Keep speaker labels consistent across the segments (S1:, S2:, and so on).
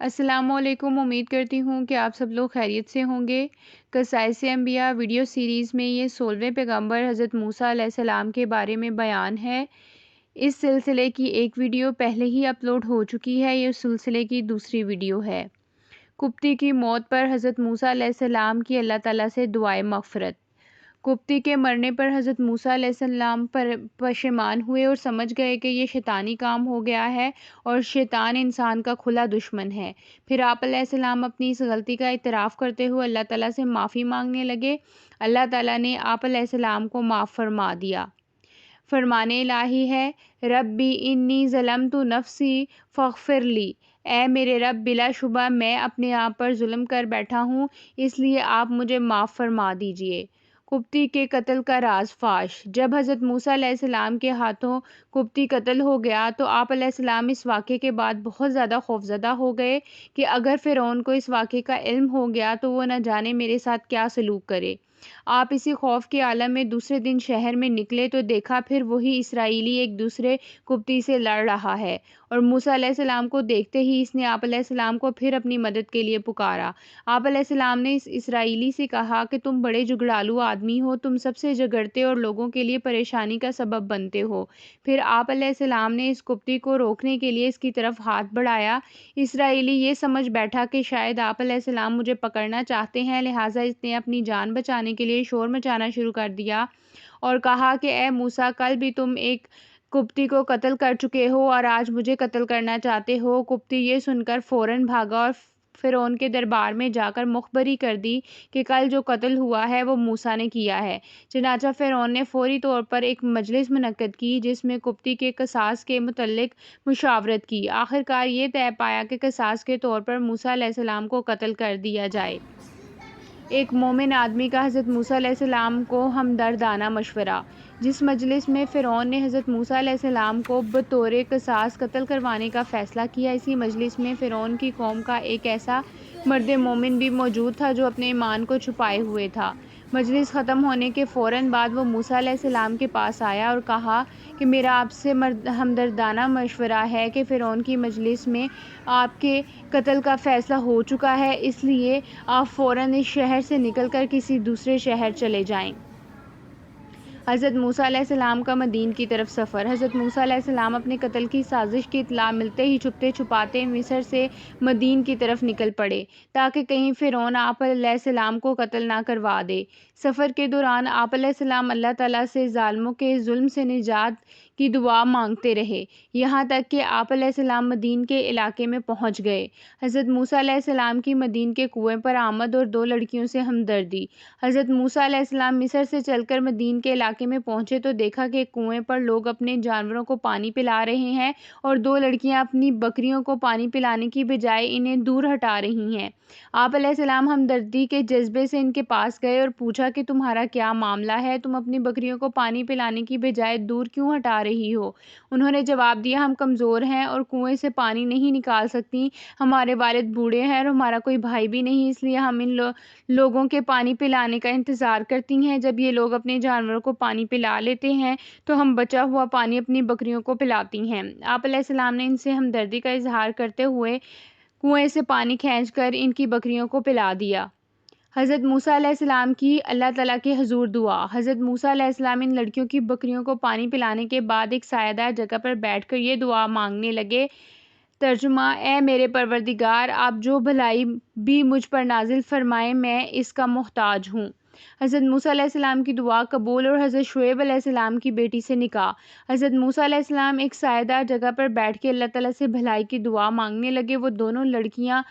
S1: السلام علیکم، امید کرتی ہوں کہ آپ سب لوگ خیریت سے ہوں گے۔ قصائص انبیاء ویڈیو سیریز میں یہ 16ویں پیغمبر حضرت موسیٰ علیہ السلام کے بارے میں بیان ہے۔ اس سلسلے کی ایک ویڈیو پہلے ہی اپلوڈ ہو چکی ہے، یہ سلسلے کی دوسری ویڈیو ہے۔ قبطی کی موت پر حضرت موسیٰ علیہ السلام کی اللہ تعالیٰ سے دعائے مغفرت۔ قبطی کے مرنے پر حضرت موسیٰ علیہ السلام پشیمان ہوئے اور سمجھ گئے کہ یہ شیطانی کام ہو گیا ہے اور شیطان انسان کا کھلا دشمن ہے۔ پھر آپ علیہ السلام اپنی اس غلطی کا اعتراف کرتے ہوئے اللہ تعالیٰ سے معافی مانگنے لگے۔ اللہ تعالیٰ نے آپ علیہ السلام کو معاف فرما دیا۔ فرمان الہی ہے، ربی انی ظلمت نفسی فاغفر لی، اے میرے رب بلا شبہ میں اپنے آپ پر ظلم کر بیٹھا ہوں، اس لیے آپ مجھے معاف فرما دیجئے۔ قبطی کے قتل کا راز فاش۔ جب حضرت موسیٰ علیہ السلام کے ہاتھوں قبطی قتل ہو گیا تو آپ علیہ السلام اس واقعے کے بعد بہت زیادہ خوفزدہ ہو گئے کہ اگر فرعون کو اس واقعے کا علم ہو گیا تو وہ نہ جانے میرے ساتھ کیا سلوک کرے۔ آپ اسی خوف کے عالم میں دوسرے دن شہر میں نکلے تو دیکھا پھر وہی اسرائیلی ایک دوسرے قبطی سے لڑ رہا ہے، اور موسیٰ علیہ السلام کو دیکھتے ہی اس نے آپ علیہ السلام کو پھر اپنی مدد کے لیے پکارا۔ آپ علیہ السلام نے اس اسرائیلی سے کہا کہ تم بڑے جھگڑالو آدمی ہو، تم سب سے جھگڑتے اور لوگوں کے لیے پریشانی کا سبب بنتے ہو۔ پھر آپ علیہ السلام نے اس قبطی کو روکنے کے لیے اس کی طرف ہاتھ بڑھایا۔ اسرائیلی یہ سمجھ بیٹھا کہ شاید آپ علیہ السلام مجھے پکڑنا چاہتے ہیں، لہٰذا اس نے اپنی جان بچانے کے لیے شور مچانا شروع کر دیا اور کہا کہ اے موسیٰ، کل بھی تم ایک قبطی کو قتل کر چکے ہو اور آج مجھے قتل کرنا چاہتے ہو۔ قبطی یہ سن کر فوراً بھاگا اور فرعون کے دربار میں جا کر مخبری کر دی کہ کل جو قتل ہوا ہے وہ موسیٰ نے کیا ہے۔ چنانچہ فرعون نے فوری طور پر ایک مجلس منعقد کی جس میں قبطی کے قصاص کے متعلق مشاورت کی۔ آخرکار یہ طے پایا کہ قصاص کے طور پر موسیٰ علیہ السلام کو قتل کر دیا جائے۔ ایک مومن آدمی کا حضرت موسیٰ علیہ السلام کو ہمدردانہ مشورہ۔ جس مجلس میں فرعون نے حضرت موسیٰ علیہ السلام کو بطور قصاص قتل کروانے کا فیصلہ کیا، اسی مجلس میں فرعون کی قوم کا ایک ایسا مرد مومن بھی موجود تھا جو اپنے ایمان کو چھپائے ہوئے تھا۔ مجلس ختم ہونے کے فوراً بعد وہ موسیٰ علیہ السلام کے پاس آیا اور کہا کہ میرا آپ سے ہمدردانہ مشورہ ہے کہ فرعون کی مجلس میں آپ کے قتل کا فیصلہ ہو چکا ہے، اس لیے آپ فوراً اس شہر سے نکل کر کسی دوسرے شہر چلے جائیں۔ حضرت موسیٰ علیہ السلام کا مدین کی طرف سفر۔ حضرت موسیٰ علیہ السلام اپنے قتل کی سازش کی اطلاع ملتے ہی چھپتے چھپاتے مصر سے مدین کی طرف نکل پڑے تاکہ کہیں فرعون آپ علیہ السلام کو قتل نہ کروا دے۔ سفر کے دوران آپ علیہ السلام اللہ تعالیٰ سے ظالموں کے ظلم سے نجات کی دعا مانگتے رہے، یہاں تک کہ آپ علیہ السلام مدین کے علاقے میں پہنچ گئے۔ حضرت موسیٰ علیہ السلام کی مدین کے کنویں پر آمد اور دو لڑکیوں سے ہمدردی۔ حضرت موسیٰ علیہ السلام مصر سے چل کر مدین کے علاقے میں پہنچے تو دیکھا کہ کنویں پر لوگ اپنے جانوروں کو پانی پلا رہے ہیں اور دو لڑکیاں اپنی بکریوں کو پانی پلانے کی بجائے انہیں دور ہٹا رہی ہیں۔ آپ علیہ السلام ہمدردی کے جذبے سے ان کے پاس گئے اور پوچھا کہ تمہارا کیا معاملہ ہے، تم اپنی بکریوں کو پانی پلانے کی بجائے دور کیوں ہٹا رہی ہو؟ انہوں نے جواب دیا، ہم کمزور ہیں اور کنویں سے پانی نہیں نکال سکتی، ہمارے والد بوڑھے ہیں اور ہمارا کوئی بھائی بھی نہیں، اس لیے ہم ان لوگوں کے پانی پلانے کا انتظار کرتی ہیں۔ جب یہ لوگ اپنے جانوروں کو پانی پلا لیتے ہیں تو ہم بچا ہوا پانی اپنی بکریوں کو پلاتی ہیں۔ آپ علیہ السلام نے ان سے ہمدردی کا اظہار کرتے ہوئے کنویں سے پانی کھینچ کر ان کی بکریوں کو پلا دیا۔ حضرت موسیٰ علیہ السلام کی اللہ تعالیٰ کے حضور دعا۔ حضرت موسیٰ علیہ السلام ان لڑکیوں کی بکریوں کو پانی پلانے کے بعد ایک سایہ دار جگہ پر بیٹھ کر یہ دعا مانگنے لگے۔ ترجمہ: اے میرے پروردگار، آپ جو بھلائی بھی مجھ پر نازل فرمائیں میں اس کا محتاج ہوں۔ حضرت موسیٰ علیہ السلام کی دعا قبول اور حضرت شعیب علیہ السلام کی بیٹی سے نکاح۔ حضرت موسیٰ علیہ السلام ایک سایہ دار جگہ پر بیٹھ کے اللہ تعالیٰ سے بھلائی کی دعا مانگنے لگے۔ وہ دونوں لڑکیاں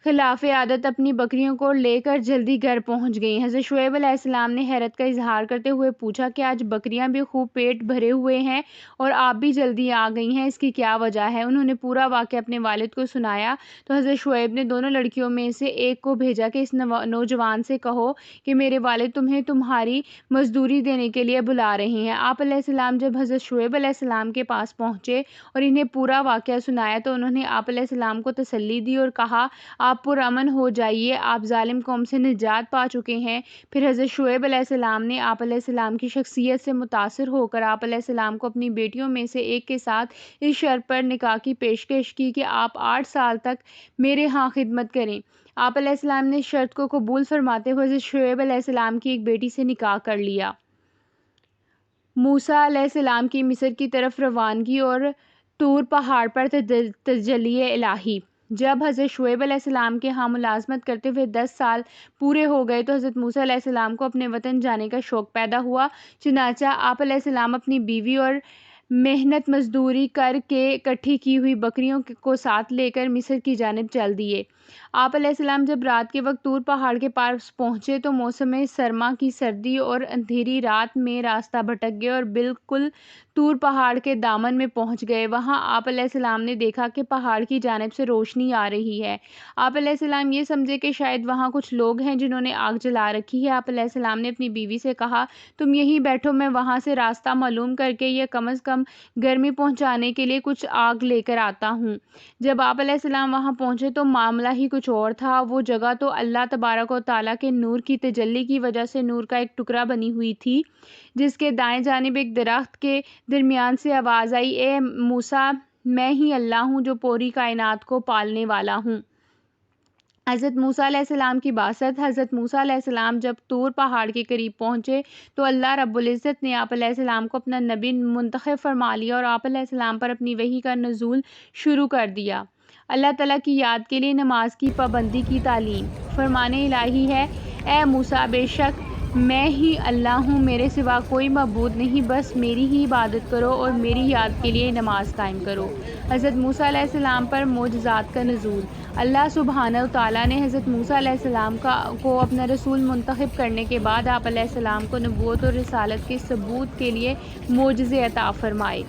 S1: خلاف عادت اپنی بکریوں کو لے کر جلدی گھر پہنچ گئیں۔ حضرت شعیب علیہ السلام نے حیرت کا اظہار کرتے ہوئے پوچھا کہ آج بکریاں بھی خوب پیٹ بھرے ہوئے ہیں اور آپ بھی جلدی آ گئی ہیں، اس کی کیا وجہ ہے؟ انہوں نے پورا واقعہ اپنے والد کو سنایا تو حضرت شعیب نے دونوں لڑکیوں میں سے ایک کو بھیجا کہ اس نوجوان سے کہو کہ میرے والد تمہیں تمہاری مزدوری دینے کے لیے بلا رہے ہیں۔ آپ علیہ السلام جب حضرت شعیب علیہ السلام کے پاس پہنچے اور انہیں پورا واقعہ سنایا تو انہوں نے آپ علیہ السلام کو تسلی دی اور کہا آپ پرامن ہو جائیے، آپ ظالم قوم سے نجات پا چکے ہیں۔ پھر حضرت شعیب علیہ السلام نے آپ علیہ السلام کی شخصیت سے متاثر ہو کر آپ علیہ السلام کو اپنی بیٹیوں میں سے ایک کے ساتھ اس شرط پر نکاح کی پیشکش کی کہ آپ 8 سال تک میرے ہاں خدمت کریں۔ آپ علیہ السلام نے شرط کو قبول فرماتے ہوئے حضرت شعیب علیہ السلام کی ایک بیٹی سے نکاح کر لیا۔ موسیٰ علیہ السلام کی مصر کی طرف روانگی اور طور پہاڑ پر تجلی الہی۔ جب حضرت شعیب علیہ السلام کے ہاں ملازمت کرتے ہوئے 10 سال پورے ہو گئے تو حضرت موسیٰ علیہ السلام کو اپنے وطن جانے کا شوق پیدا ہوا، چنانچہ آپ علیہ السلام اپنی بیوی اور محنت مزدوری کر کے اکٹھی کی ہوئی بکریوں کو ساتھ لے کر مصر کی جانب چل دیے۔ آپ علیہ السلام جب رات کے وقت طور پہاڑ کے پاس پہنچے تو موسم سرما کی سردی اور اندھیری رات میں راستہ بھٹک گئے اور بالکل طور پہاڑ کے دامن میں پہنچ گئے۔ وہاں آپ علیہ السلام نے دیکھا کہ پہاڑ کی جانب سے روشنی آ رہی ہے۔ آپ علیہ السلام یہ سمجھے کہ شاید وہاں کچھ لوگ ہیں جنہوں نے آگ جلا رکھی ہے۔ آپ علیہ السلام نے اپنی بیوی سے کہا، تم یہیں بیٹھو، میں وہاں سے راستہ معلوم کر کے یا کم از کم گرمی پہنچانے کے لیے کچھ آگ لے کر آتا ہوں۔ جب آپ علیہ السلام وہاں پہنچے تو معاملہ ہی کچھ اور تھا۔ وہ جگہ تو اللہ تبارک و تعالیٰ کے نور کی تجلی کی وجہ سے نور کا ایک ٹکڑا بنی ہوئی تھی، جس کے دائیں جانب ایک درخت کے درمیان سے آواز آئی، اے موسیٰ، میں ہی اللہ ہوں جو پوری کائنات کو پالنے والا ہوں۔ حضرت موسیٰ علیہ السلام کی بعثت۔ حضرت موسیٰ علیہ السلام جب طور پہاڑ کے قریب پہنچے تو اللہ رب العزت نے آپ علیہ السلام کو اپنا نبی منتخب فرما لیا اور آپ علیہ السلام پر اپنی وحی کا نزول شروع کر دیا۔ اللہ تعالیٰ کی یاد کے لیے نماز کی پابندی کی تعلیم۔ فرمان الہی ہے، اے موسیٰ، بے شک میں ہی اللہ ہوں، میرے سوا کوئی معبود نہیں، بس میری ہی عبادت کرو اور میری یاد کے لیے نماز قائم کرو۔ حضرت موسیٰ علیہ السلام پر معجزات کا نزول۔ اللہ سبحانہ و تعالیٰ نے حضرت موسیٰ علیہ السلام کو اپنا رسول منتخب کرنے کے بعد آپ علیہ السلام کو نبوت اور رسالت کے ثبوت کے لیے معجزے عطا فرمائے۔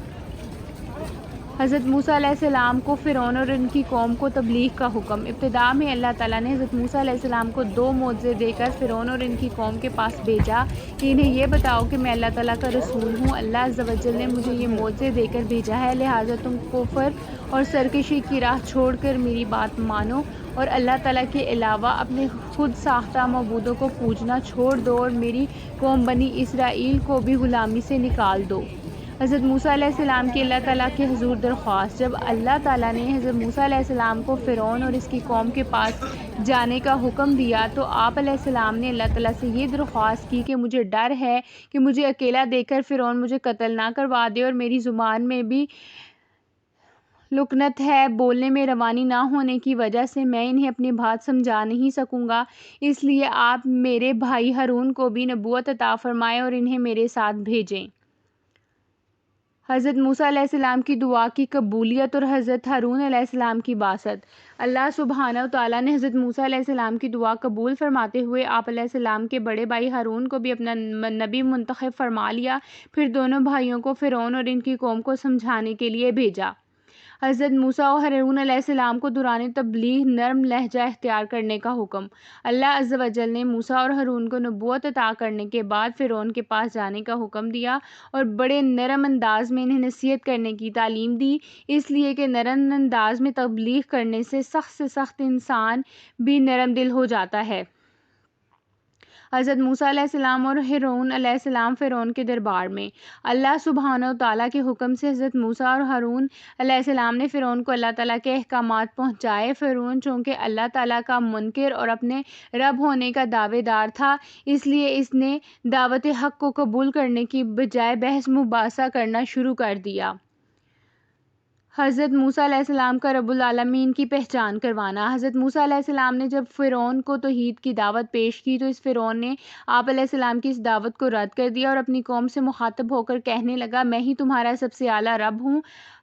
S1: حضرت موسیٰ علیہ السلام کو فرعون اور ان کی قوم کو تبلیغ کا حکم۔ ابتدا میں اللہ تعالیٰ نے حضرت موسیٰ علیہ السلام کو 2 معجزے دے کر فرعون اور ان کی قوم کے پاس بھیجا کہ انہیں یہ بتاؤ کہ میں اللہ تعالیٰ کا رسول ہوں۔ اللہ عز و جل نے مجھے یہ معجزے دے کر بھیجا ہے، لہٰذا تم کفر اور سرکشی کی راہ چھوڑ کر میری بات مانو اور اللہ تعالیٰ کے علاوہ اپنے خود ساختہ معبودوں کو پوجنا چھوڑ دو اور میری قوم بنی اسرائیل کو بھی غلامی سے نکال دو۔ حضرت موسیٰ علیہ السلام کی اللہ تعالیٰ کے حضور درخواست۔ جب اللہ تعالیٰ نے حضرت موسیٰ علیہ السلام کو فرعون اور اس کی قوم کے پاس جانے کا حکم دیا تو آپ علیہ السلام نے اللہ تعالیٰ سے یہ درخواست کی کہ مجھے ڈر ہے کہ مجھے اکیلا دیکھ کر فرعون مجھے قتل نہ کروا دے اور میری زبان میں بھی لکنت ہے، بولنے میں روانی نہ ہونے کی وجہ سے میں انہیں اپنی بات سمجھا نہیں سکوں گا، اس لیے آپ میرے بھائی ہارون کو بھی نبوت عطا فرمائیں اور انہیں میرے ساتھ بھیجیں۔ حضرت موسیٰ علیہ السلام کی دعا کی قبولیت اور حضرت ہارون علیہ السلام کی بعثت۔ اللہ سبحانہ و تعالیٰ نے حضرت موسیٰ علیہ السلام کی دعا قبول فرماتے ہوئے آپ علیہ السلام کے بڑے بھائی ہارون کو بھی اپنا نبی منتخب فرما لیا، پھر دونوں بھائیوں کو فرعون اور ان کی قوم کو سمجھانے کے لیے بھیجا۔ حضرت موسیٰ و ہارون علیہ السلام کو دوران تبلیغ نرم لہجہ اختیار کرنے کا حکم۔ اللہ عز و جل نے موسیٰ اور ہارون کو نبوت عطا کرنے کے بعد فرعون کے پاس جانے کا حکم دیا اور بڑے نرم انداز میں انہیں نصیحت کرنے کی تعلیم دی، اس لیے کہ نرم انداز میں تبلیغ کرنے سے سخت انسان بھی نرم دل ہو جاتا ہے۔ حضرت موسیٰ علیہ السلام اور ہارون علیہ السلام فرعون کے دربار میں۔ اللہ سبحانہ و تعالیٰ کے حکم سے حضرت موسیٰ اور ہارون علیہ السلام نے فرعون کو اللہ تعالیٰ کے احکامات پہنچائے۔ فرعون چونکہ اللہ تعالیٰ کا منکر اور اپنے رب ہونے کا دعوے دار تھا، اس لیے اس نے دعوت حق کو قبول کرنے کی بجائے بحث مباحثہ کرنا شروع کر دیا۔ حضرت موسیٰ علیہ السلام کا رب العالمین کی پہچان کروانا۔ حضرت موسیٰ علیہ السلام نے جب فرعون کو توحید کی دعوت پیش کی تو اس فرعون نے آپ علیہ السلام کی اس دعوت کو رد کر دیا اور اپنی قوم سے مخاطب ہو کر کہنے لگا، میں ہی تمہارا سب سے اعلیٰ رب ہوں۔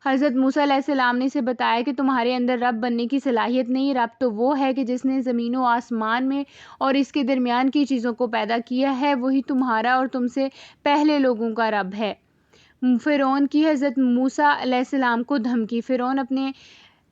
S1: حضرت موسیٰ علیہ السلام نے اسے بتایا کہ تمہارے اندر رب بننے کی صلاحیت نہیں، رب تو وہ ہے کہ جس نے زمین و آسمان میں اور اس کے درمیان کی چیزوں کو پیدا کیا ہے، وہی تمہارا اور تم سے پہلے لوگوں کا رب ہے۔ فرعون کی حضرت موسیٰ علیہ السلام کو دھمکی۔ فرعون اپنے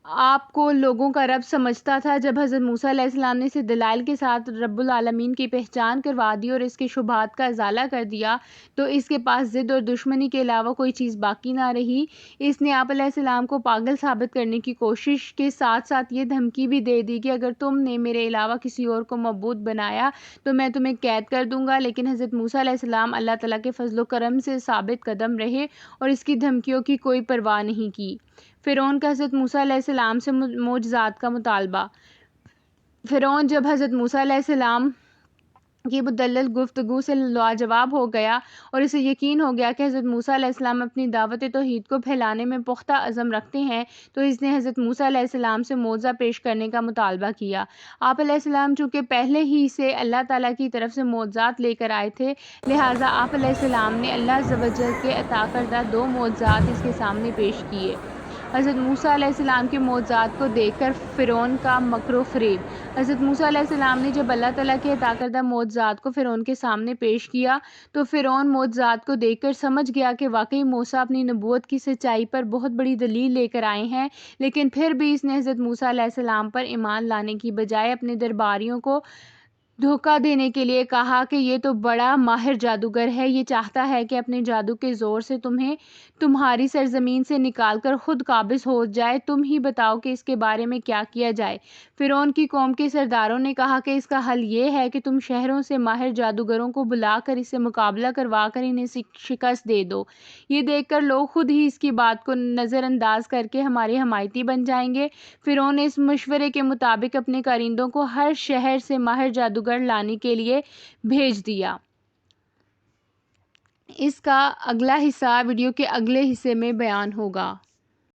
S1: آپ کو لوگوں کا رب سمجھتا تھا۔ جب حضرت موسیٰ علیہ السلام نے اسے دلائل کے ساتھ رب العالمین کی پہچان کروا دی اور اس کے شبہات کا ازالہ کر دیا تو اس کے پاس ضد اور دشمنی کے علاوہ کوئی چیز باقی نہ رہی۔ اس نے آپ علیہ السلام کو پاگل ثابت کرنے کی کوشش کے ساتھ ساتھ یہ دھمکی بھی دے دی کہ اگر تم نے میرے علاوہ کسی اور کو معبود بنایا تو میں تمہیں قید کر دوں گا، لیکن حضرت موسیٰ علیہ السلام اللہ تعالیٰ کے فضل و کرم سے ثابت قدم رہے اور اس کی دھمکیوں کی کوئی پرواہ نہیں کی۔ فرعون کا حضرت موسیٰ علیہ السلام سے معجزات کا مطالبہ۔ فرعون جب حضرت موسیٰ علیہ السلام کی مدلل گفتگو سے لاجواب ہو گیا اور اسے یقین ہو گیا کہ حضرت موسیٰ علیہ السلام اپنی دعوت توحید کو پھیلانے میں پختہ عزم رکھتے ہیں، تو اس نے حضرت موسیٰ علیہ السلام سے معجزہ پیش کرنے کا مطالبہ کیا۔ آپ علیہ السلام چونکہ پہلے ہی سے اللہ تعالیٰ کی طرف سے معجزات لے کر آئے تھے، لہٰذا آپ علیہ السلام نے اللہ عز و جل کے عطا کردہ 2 معجزات اس کے سامنے پیش کیے۔ حضرت موسیٰ علیہ السلام کے معجزات کو دیکھ کر فرعون کا مکر و فریب۔ حضرت موسیٰ علیہ السلام نے جب اللہ تعالیٰ کے عطا کردہ معجزات کو فرعون کے سامنے پیش کیا تو فرعون معجزات کو دیکھ کر سمجھ گیا کہ واقعی موسیٰ اپنی نبوت کی سچائی پر بہت بڑی دلیل لے کر آئے ہیں، لیکن پھر بھی اس نے حضرت موسیٰ علیہ السلام پر ایمان لانے کی بجائے اپنے درباریوں کو دھوکہ دینے کے لیے کہا کہ یہ تو بڑا ماہر جادوگر ہے، یہ چاہتا ہے کہ اپنے جادو کے زور سے تمہیں تمہاری سرزمین سے نکال کر خود قابض ہو جائے، تم ہی بتاؤ کہ اس کے بارے میں کیا کیا جائے۔ فرعون کی قوم کے سرداروں نے کہا کہ اس کا حل یہ ہے کہ تم شہروں سے ماہر جادوگروں کو بلا کر اس سے مقابلہ کروا کر انہیں شکست دے دو، یہ دیکھ کر لوگ خود ہی اس کی بات کو نظر انداز کر کے ہمارے حمایتی بن جائیں گے۔ فرعون نے اس مشورے کے مطابق اپنے کارندوں کو ہر شہر سے ماہر جادوگر لانے کے لیے بھیج دیا۔ اس کا اگلا حصہ ویڈیو کے اگلے حصے میں بیان ہوگا۔